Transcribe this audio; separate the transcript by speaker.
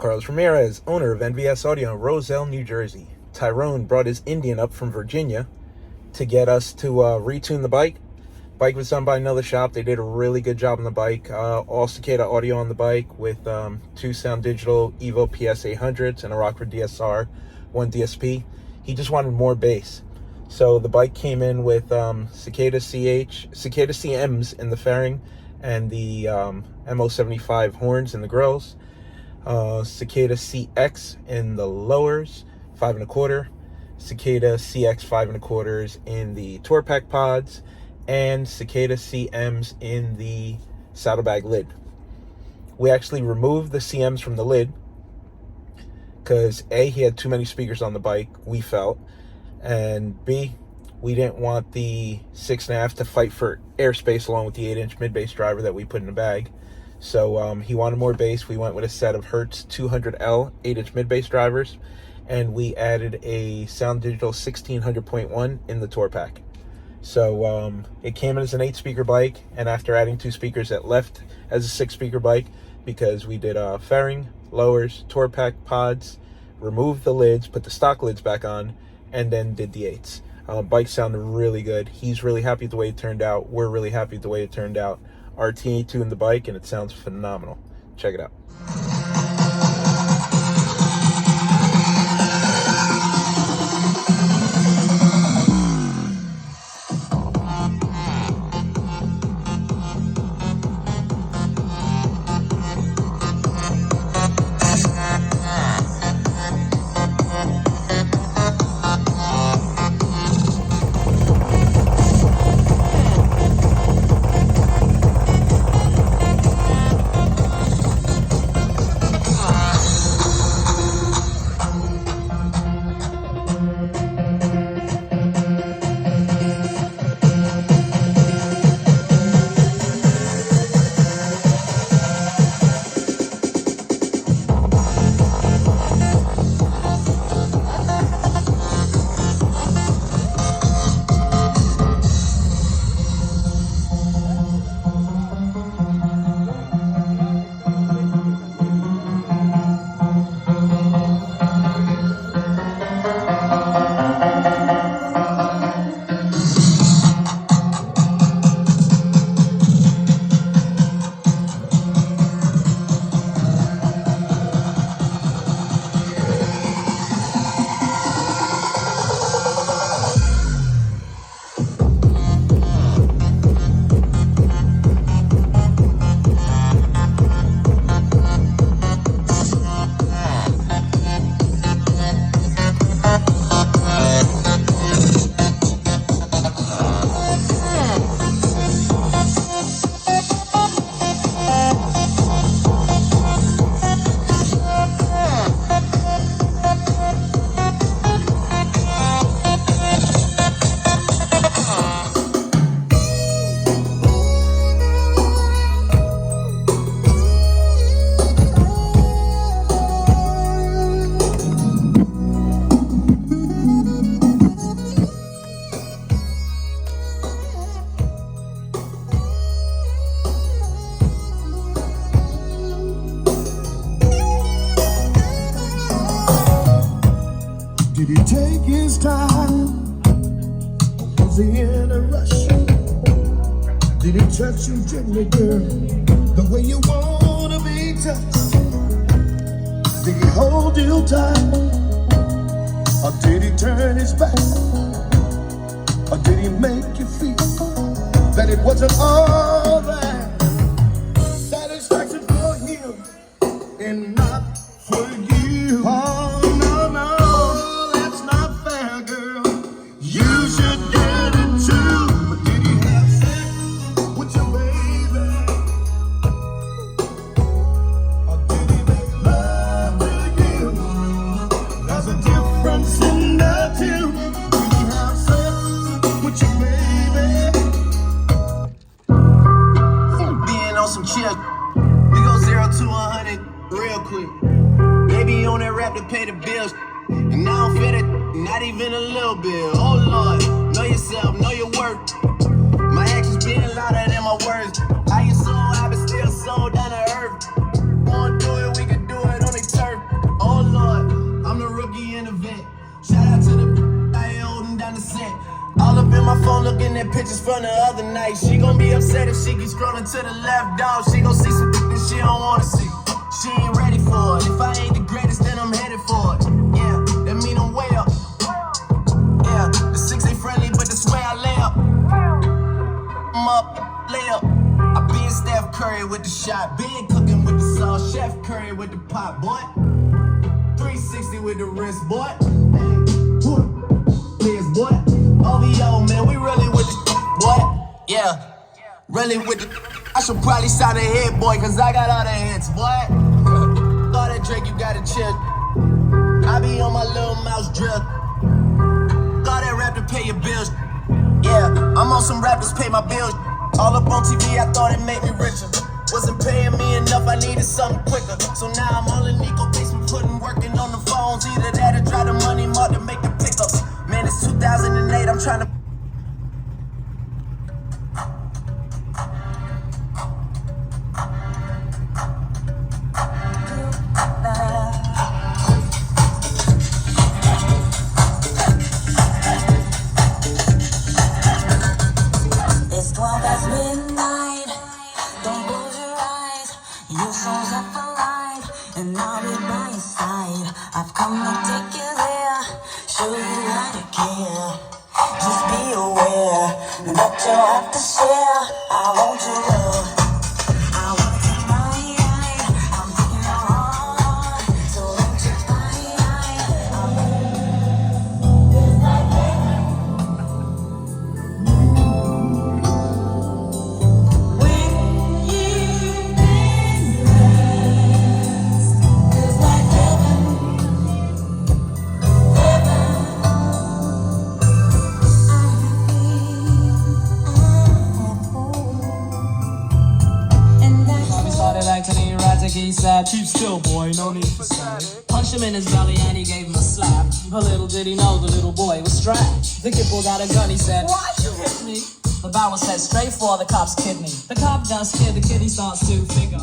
Speaker 1: Carlos Ramirez, owner of NVS Audio in Roselle, New Jersey. Tyrone brought his Indian up from Virginia to get us to retune the bike. Bike was done by another shop. They did a really good job on the bike. All Cicada audio on the bike with 2 Sound Digital Evo PS 800s and a Rockford DSR, 1 DSP. He just wanted more bass. So the bike came in with Cicada CMs in the fairing and the MO75 horns in the grills. Cicada CX in the lowers, 5 1/4. Cicada CX 5 1/4s in the tour pack pods, and Cicada CMs in the saddlebag lid. We actually removed the CMs from the lid because A, he had too many speakers on the bike, we felt, and B, we didn't want the 6.5 to fight for airspace along with the 8-inch mid-bass driver that we put in the bag. So he wanted more bass. We went with a set of Hertz 200L 8-inch mid-bass drivers, and we added a Sound Digital 1600.1 in the tour pack. So it came in as an 8-speaker bike, and after adding 2 speakers, it left as a 6-speaker bike because we did fairing, lowers, tour pack pods, removed the lids, put the stock lids back on, and then did the 8s. Bike sounded really good. He's really happy with the way it turned out. We're really happy with the way it turned out. RT tuned the bike, and it sounds phenomenal. Check it out.
Speaker 2: Did he take his time? Or was he in a rush? Did he touch you gently, girl, the way you wanna be touched? Did he hold you tight? Or did he turn his back? Or did he make you feel that it wasn't all that? Satisfaction for him and not for you. Oh, no, no, that's not fair, girl. You should get it too. But did he have sex with your baby? Or did he make love to you? There's a difference in the two. Did he have sex with your baby?
Speaker 3: Being on some chill, we go 0 to 100 real quick. Baby on that rap to pay the bills, and I don't feel it, not even a little bit. Oh Lord, know yourself, know your worth. My actions being louder than my words. I get so high, but still so down to earth. Wanna do it, we can do it on the turf. pictures from the other night. She gon' be upset if she keeps scrolling to the left, dog. She gon' see some that she don't wanna see. She ain't ready for it. If I ain't the greatest, then I'm headed for it. Yeah, that mean I'm way up. Yeah, the six ain't friendly, but that's where I lay up. I'm up, lay up. I been Steph Curry with the shot, been cooking with the sauce, Chef Curry with the pot, boy. 360 with the wrist, boy. Players, boy. OVO, man, we really with the boy. Yeah, really with the. I should probably sign a hit, boy, cause I got all the hits, boy. All that Drake, you gotta chill. I be on my little mouse drip. All that rap to pay your bills. Yeah, I'm on some rappers pay my bills. All up on TV, I thought it made me richer. Wasn't paying me enough, I needed something quicker. So now I'm all in Nico basement, putting working on the phones. Either that or try the money mark to make the pickups. Man, it's 2008, I'm trying to.
Speaker 4: It's 12 past midnight. Don't close your eyes. Your soul's up alive, and I'll be by your side. I've come to take you there, show you how to care. Just be aware that you'll have to share. I want you love. I want you right. I'm taking your heart, so don't you when you've been blessed, feels like heaven.
Speaker 5: He started acting erratic, he said, "Keep still, boy, no need for sad." Punched him in his belly and he gave him a slap. But little did he know the little boy was strapped. The kid pulled out a gun, he said, "Why'd you hit me?" The barrel said straight for the cop's kidney. The cop got scared, the kid he starts to figure.